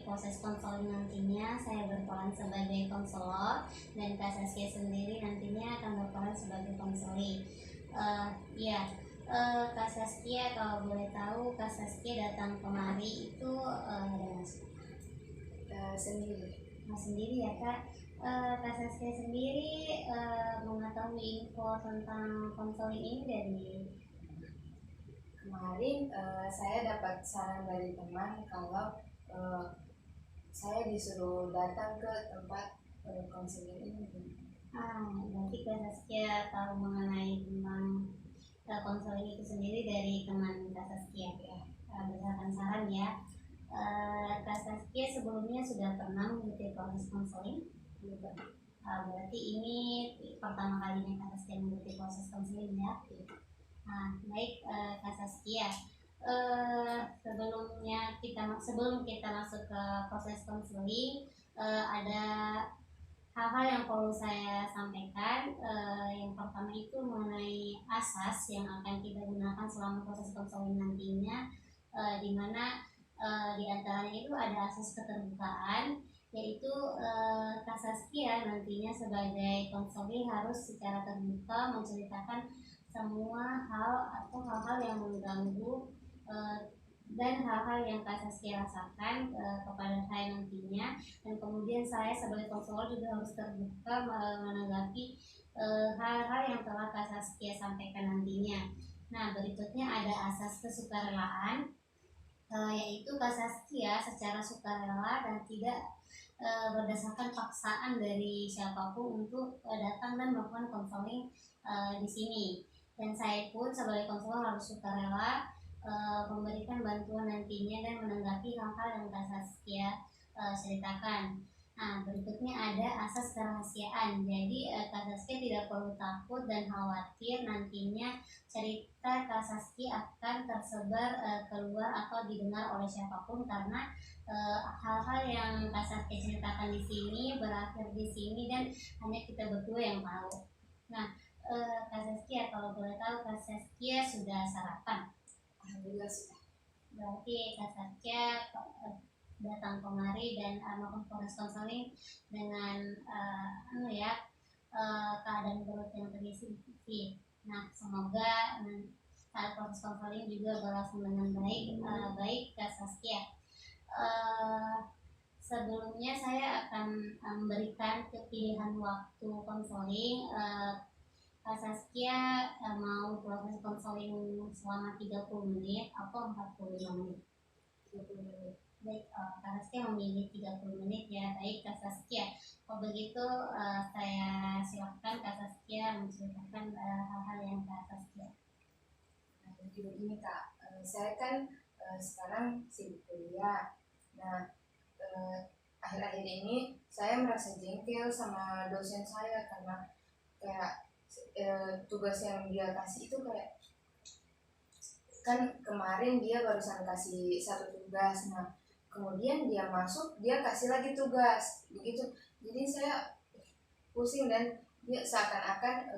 proses konseling nantinya saya berperan sebagai konselor dan Kak Saskia sendiri nantinya akan berperan sebagai konseling. Ya, Kak Saskia, kalau boleh tahu Kak Saskia datang kemari itu dengan sendiri. Sendiri ya Kak. Kak Saskia sendiri mengetahui info tentang konseling ini dari Kemarin saya dapat saran dari teman kalau saya disuruh datang ke tempat konseling ini. Berarti Kak Saskia tahu mengenai tentang konseling itu sendiri dari teman Kak Saskia ya, berdasarkan saran ya. Kak Saskia sebelumnya sudah pernah mengikuti proses konseling? Berarti ini pertama kalinya Kak Saskia mengikuti proses konseling ya. Baik Kak Saskia, sebelum kita masuk ke proses konseling, ada hal-hal yang perlu saya sampaikan. Yang pertama itu mengenai asas yang akan kita gunakan selama proses konseling nantinya, di mana di antaranya itu ada asas keterbukaan, yaitu Kak Saskia nantinya sebagai konseling harus secara terbuka menceritakan semua hal atau hal-hal yang mengganggu dan hal-hal yang Kak Saskia rasakan kepada saya nantinya, dan kemudian saya sebagai konselor juga harus terbuka menanggapi hal-hal yang telah Kak Saskia sampaikan nantinya. Nah, berikutnya ada asas kesukarelaan, yaitu Kak Saskia secara sukarela dan tidak berdasarkan paksaan dari siapapun untuk datang dan melakukan konseling di sini. Dan saya pun sebagai konselor harus sukarela memberikan bantuan nantinya dan menanggapi hal-hal yang Kak Saskia ceritakan. Nah, berikutnya ada asas kerahasiaan. Jadi Kak Saskia tidak perlu takut dan khawatir nantinya cerita Kak Saskia akan tersebar keluar atau didengar oleh siapapun, karena hal-hal yang Kak Saskia ceritakan di sini berakhir di sini dan hanya kita berdua yang tahu. Nah, Kak Saskia, kalau boleh tahu Kak Saskia sudah sarapan? Alhamdulillah sudah. Berarti Kak Saskia datang kemari dan melakukan proses konseling dengan keadaan perut yang terisi. Nah, semoga saat proses konseling juga berlangsung dengan baik Kak Saskia. Sebelumnya saya akan memberikan pilihan waktu konseling. Kak Saskia mau proses konseling selama 30 menit atau 45 menit? 30 menit. Baik, Kak Saskia memilih 30 menit ya. Baik Kak Saskia, kalau begitu saya silakan Kak Saskia menceritakan hal-hal yang Kak Saskia. Jadi begini Kak, saya kan sekarang sibuk kuliah. Nah, akhir-akhir ini saya merasa jengkel sama dosen saya karena kayak tugas yang dia kasih itu kayak, kan kemarin dia barusan kasih satu tugas, nah kemudian dia masuk dia kasih lagi tugas begitu. Jadi saya pusing dan dia seakan-akan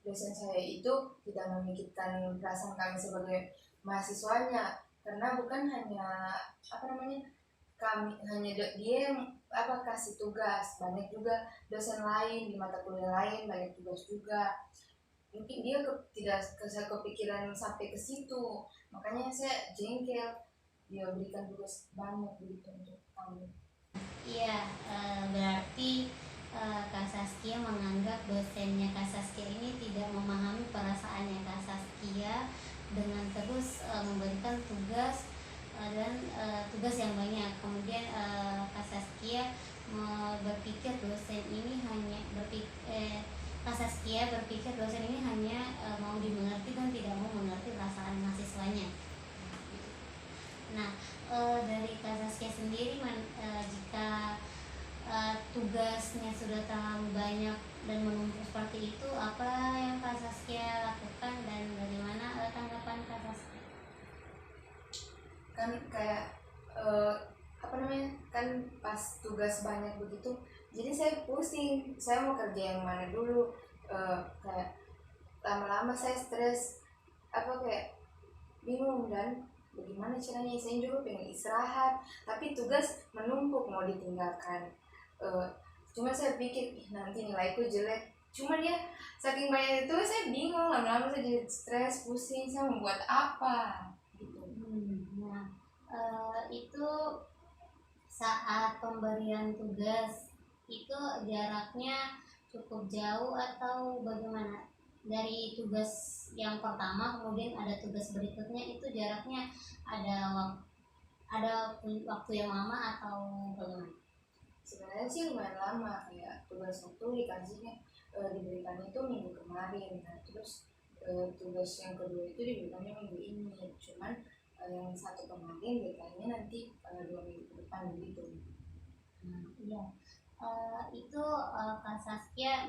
dosen saya itu tidak memikirkan perasaan kami sebagai mahasiswanya, karena bukan hanya kami hanya dia yang kasih tugas, banyak juga dosen lain di mata kuliah lain banyak tugas juga. Mungkin dia tidak kepikiran sampai ke situ, makanya saya jengkel dia berikan tugas banyak begitu untuk kami. Iya, berarti Kak Saskia menganggap dosennya Kak Saskia ini tidak memahami perasaannya Kak Saskia dengan terus memberikan tugas dan tugas yang banyak. Kemudian Kak Saskia berpikir dosen ini Kak Saskia berpikir dosen ini hanya mau dimengerti dan tidak mau mengerti perasaan mahasiswanya. Nah, dari Kak Saskia sendiri jika tugasnya sudah terlalu banyak dan menumpuk seperti itu, apa yang Kak Saskia lakukan dan bagaimana tanggapan Kak Saskia? Kan kayak kan pas tugas banyak begitu, jadi saya pusing, saya mau kerja yang mana dulu. Kayak lama-lama saya stres, kayak bingung dan bagaimana caranya, saya juga pengen istirahat tapi tugas menumpuk mau ditinggalkan. Cuma saya pikir nanti nilaiku jelek, cuman ya saking banyak itu saya bingung, lama-lama saya jadi stres, pusing, saya membuat apa gitu. Nah, itu saat pemberian tugas itu jaraknya cukup jauh atau bagaimana? Dari tugas yang pertama kemudian ada tugas berikutnya itu jaraknya ada waktu yang lama atau bagaimana? Sebenarnya sih lumayan lama, kayak tugas waktu dikasihnya diberikan itu minggu kemarin, nah terus tugas yang kedua itu diberikannya minggu ini, cuman yang satu kemarin deadline-nya nanti 2 minggu ke depan gitu. Iya. Itu Kak Saskia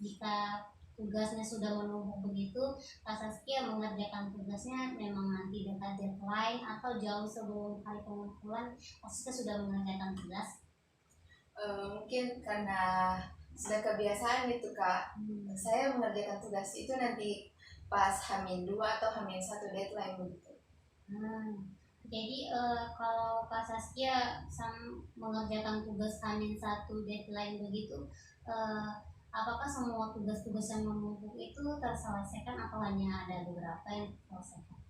jika tugasnya sudah menumpuk begitu, Kak Saskia mengerjakan tugasnya memang nanti dekat deadline atau jauh sebelum hari pengumpulan Kak Saskia sudah mengerjakan tugas? Mungkin karena sudah kebiasaan gitu Kak, saya mengerjakan tugas itu nanti pas H-2 atau H-1 deadline begitu. Jadi kalau Kak Saskia mengerjakan tugas H-1 deadline begitu, apakah semua tugas-tugas yang menumpuk itu terselesaikan atau hanya ada beberapa yang terselesaikan?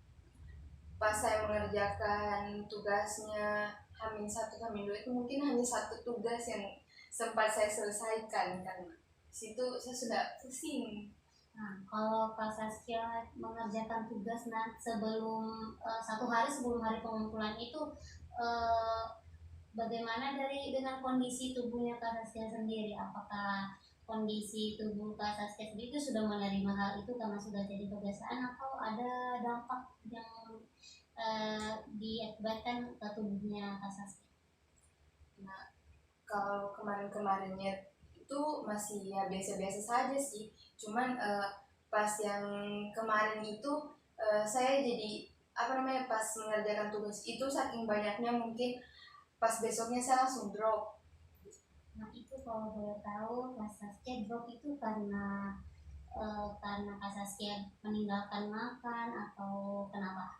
Pas saya mengerjakan tugasnya H-1, H-2 itu mungkin hanya satu tugas yang sempat saya selesaikan, kan situ saya sudah pusing. Nah, kalau Kak Saskia mengerjakan tugas sebelum 1 hari sebelum hari pengumpulan itu, eh, bagaimana dengan kondisi tubuhnya Kak Saskia sendiri? Apakah kondisi tubuh Kak Saskia sendiri itu sudah menerima hal itu karena sudah jadi kebiasaan atau ada dampak yang diakibatkan ke tubuhnya Kak Saskia? Nah, kalau kemarin-kemarinnya itu masih ya biasa-biasa saja sih, cuman pas yang kemarin itu saya jadi pas mengerjakan tugas itu saking banyaknya mungkin pas besoknya saya langsung drop. Nah itu kalau boleh tahu Kak Saskia drop itu karena Kak Saskia meninggalkan makan atau kenapa?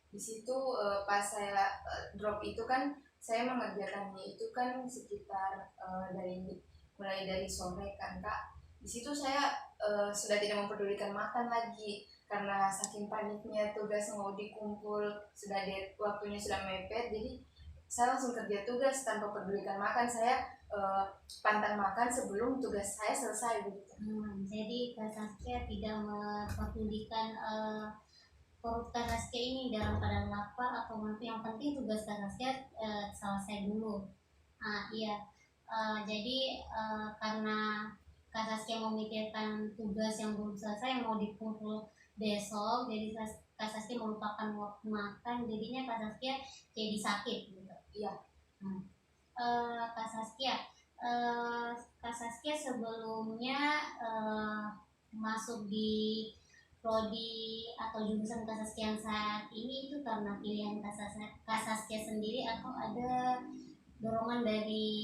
Di situ pas saya drop itu kan saya mengerjakannya itu kan sekitar mulai dari sore kan Kak. Di situ saya sudah tidak mempedulikan makan lagi karena saking paniknya tugas mau dikumpul, waktunya sudah mepet, jadi saya langsung kerja tugas tanpa pedulikan makan. Saya pantang makan sebelum tugas saya selesai begitu. Jadi Kak Saskia tidak mempedulikan perut Kak Saskia ini dalam keadaan lapar atau mampu, yang penting tugas Kak Saskia selesai dulu. Iya. Jadi karena Kak Saskia memikirkan tugas yang belum selesai yang mau dikumpul besok, jadi Kak Saskia melupakan waktu makan, jadinya Kak Saskia jadi sakit gitu. Iya. Kak Saskia, Kak Saskia sebelumnya masuk di prodi atau jurusan Kak Saskia saat ini itu karena pilihan Kak Saskia sendiri atau ada dorongan dari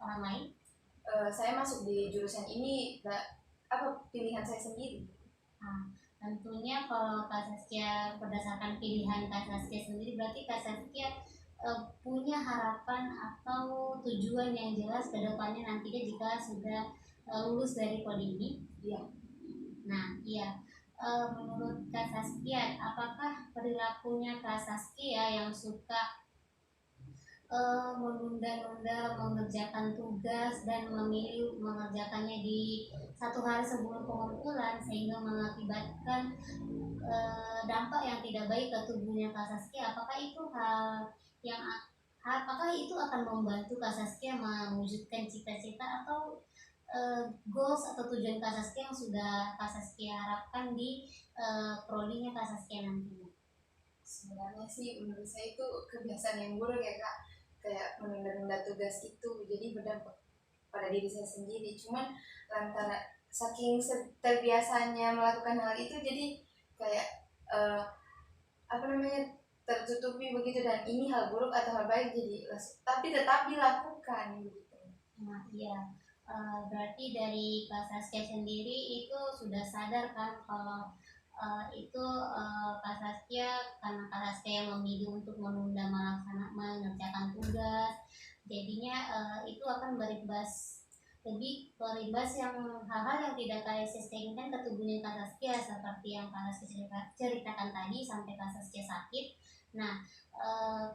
orang lain? Saya masuk di jurusan ini pilihan saya sendiri. Tentunya kalau Kak Saskia berdasarkan pilihan Kak Saskia sendiri, berarti Kak Saskia punya harapan atau tujuan yang jelas ke depannya nantinya jika sudah lulus dari prodi ini? Iya. Nah, iya. Menurut Kak Saskia, apakah perilakunya Kak Saskia yang suka menunda-nunda mengerjakan tugas dan memilih mengerjakannya di 1 hari sebelum pengumpulan sehingga mengakibatkan dampak yang tidak baik ke tubuhnya Kak Saskia, apakah itu apakah itu akan membantu Kak Saskia mewujudkan cita-cita atau goals atau tujuan Kak Saskia yang sudah Kak Saskia harapkan di prodinya Kak Saskia nantinya? Sebenarnya sih menurut saya itu kebiasaan yang buruk ya Kak, kayak menunda-nunda tugas itu jadi berdampak pada diri saya sendiri. Cuman lantaran saking terbiasanya melakukan hal itu, jadi kayak tertutupi begitu, dan ini hal buruk atau hal baik jadi tapi tetap dilakukan begitu. Nah iya, berarti dari Kak Saskia sendiri itu sudah sadar kan kalau itu Kak Saskia, karena Kak Saskia yang memilih untuk menunda mengerjakan tugas, jadinya itu akan berimbas yang hal-hal yang tidak Kak Saskia inginkan ke tubuhnya Kak Saskia, seperti yang Kak Saskia ceritakan tadi sampai Kak Saskia sakit. Nah,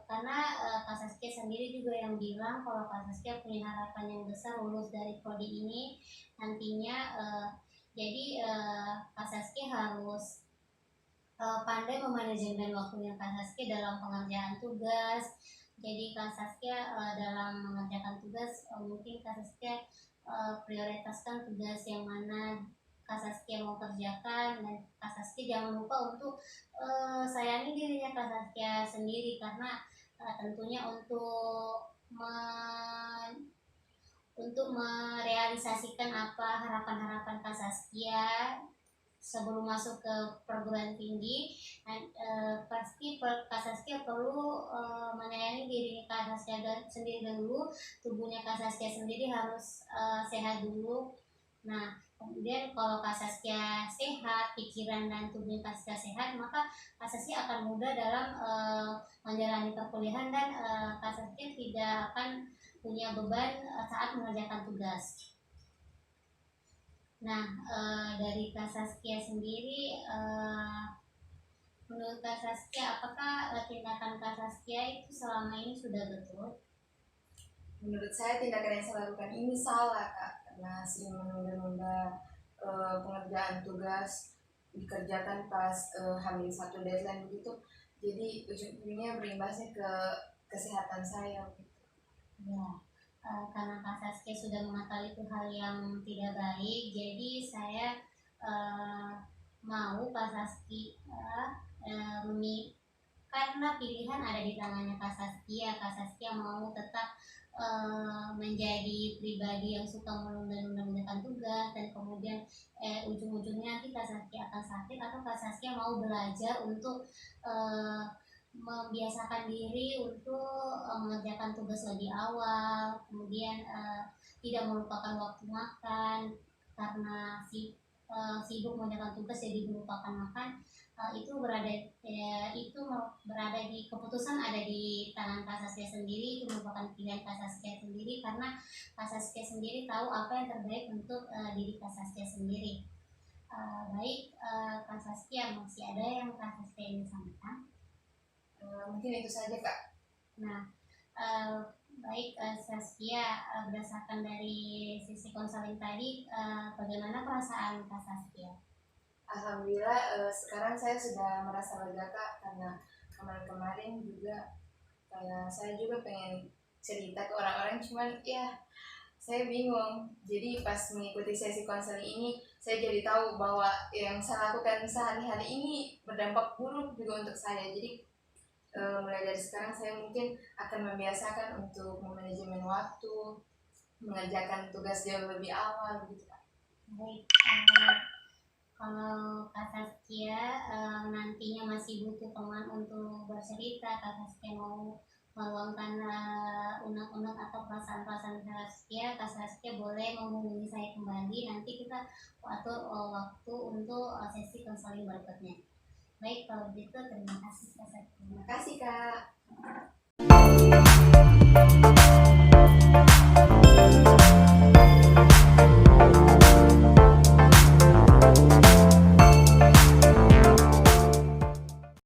karena Kak Saskia sendiri juga yang bilang kalau Kak Saskia punya harapan yang besar lulus dari prodi ini nantinya. Jadi Kak Saskia harus pandai memanajemen waktunya Kak Saskia dalam pengerjaan tugas. Jadi Kak Saskia dalam mengerjakan tugas mungkin Kak Saskia prioritaskan tugas yang mana Kak Saskia mau kerjakan, dan Kak Saskia jangan lupa untuk sayangi dirinya Kak Saskia sendiri, karena tentunya untuk merealisasikan apa harapan-harapan Kak Saskia sebelum masuk ke perguruan tinggi, pasti Kak Saskia perlu menyayangi diri Kak Saskia sendiri dulu, tubuhnya Kak Saskia sendiri harus sehat dulu. Nah, kemudian kalau Kak Saskia sehat, pikiran dan tubuh Kak Saskia sehat, maka Kak Saskia akan mudah dalam menjalani perkuliahan, dan Kak Saskia tidak akan punya beban saat mengerjakan tugas. Nah, dari Kak Saskia sendiri, menurut Kak Saskia, apakah tindakan Kak Saskia itu selama ini sudah betul? Menurut saya tindakan yang saya lakukan ini salah Kak, karena sering menunda-nunda pengerjaan tugas dikerjakan pas H-1 deadline begitu, jadi ujung-ujungnya berimbasnya ke kesehatan saya gitu. Ya, karena Kak Saskia sudah mengetahui itu hal yang tidak baik, jadi saya mau Kak Saskia karena pilihan ada di tangannya Kak Saskia mau tetap menjadi pribadi yang suka menunda-nunda tugas, dan kemudian ujung-ujungnya nanti Kak Saskia akan sakit, atau Kak Saskia mau belajar untuk membiasakan diri untuk mengerjakan tugas lebih awal, kemudian tidak melupakan waktu makan karena sibuk mengerjakan tugas jadi melupakan makan. Itu berada di keputusan ada di tangan Kak Saskia sendiri, itu merupakan pilihan Kak Saskia sendiri, karena Kak Saskia sendiri tahu apa yang terbaik untuk diri Kak Saskia sendiri. Baik, Kak Saskia, masih ada yang Kak Saskia ingin sampaikan? Mungkin itu saja Kak. Nah, baik Saskia, berdasarkan dari sisi konseling tadi, bagaimana perasaan Kak Saskia? Alhamdulillah sekarang saya sudah merasa lega Kak, karena kemarin-kemarin juga kayak saya juga pengen cerita ke orang-orang, cuman ya saya bingung. Jadi pas mengikuti sesi konseling ini saya jadi tahu bahwa yang saya lakukan sehari-hari ini berdampak buruk juga untuk saya. Jadi mulai dari sekarang saya mungkin akan membiasakan untuk memanajemen waktu, mengerjakan tugas jauh lebih awal gitu Kak. Baik, kalau Kak Saskia nantinya masih butuh teman untuk bercerita, Kak Saskia mau meluangkan unek-unek atau perasaan-perasaan Kak Saskia boleh menghubungi saya kembali. Nanti kita atur waktu untuk sesi konseling berikutnya. Baik, kalau begitu terima kasih Kak Saskia. Terima kasih Kak.